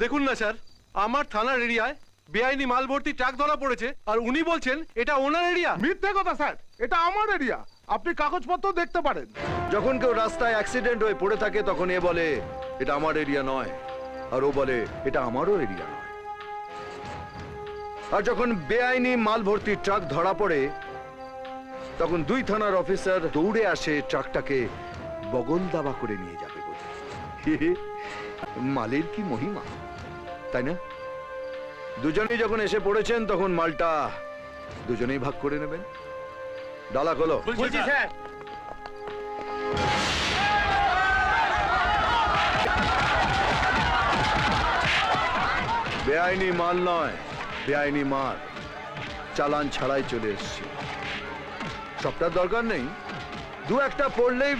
দেখুন না স্যার, আমার থানার এরিয়ায় বেআইনি মাল ভর্তি ট্রাক ধরা পড়েছে, আর উনি বলছেন এটা ওনার এরিয়া। মিথ্যে কথা স্যার, এটা আমার এরিয়া, আপনি কাগজপত্র দেখতে পারেন। যখন কেউ রাস্তায় অ্যাক্সিডেন্ট হয়ে পড়ে থাকে তখন এ বলে এটা আমার এরিয়া নয়, আর ও বলে এটা আমারও এরিয়া নয়। আর যখন বেআইনি মাল ভর্তি ট্রাক ধরা পড়ে তখন দুই থানার অফিসার দৌড়ে আসে ট্রাকটাকে বগল দাবা করে নিয়ে যাবে বলে। মালের কি মহিমা, তাই না? দুজনেই যখন এসে পড়েছেন তখন মালটা দুজনেই ভাগ করে নেবেন। ডালা খোলো। বলছি স্যার। বেআইনি মাল নয়, বেআইনি মাল চালান ছাড়াই চলে এসছে। সবটার দরকার নেই, দু একটা পড়লেই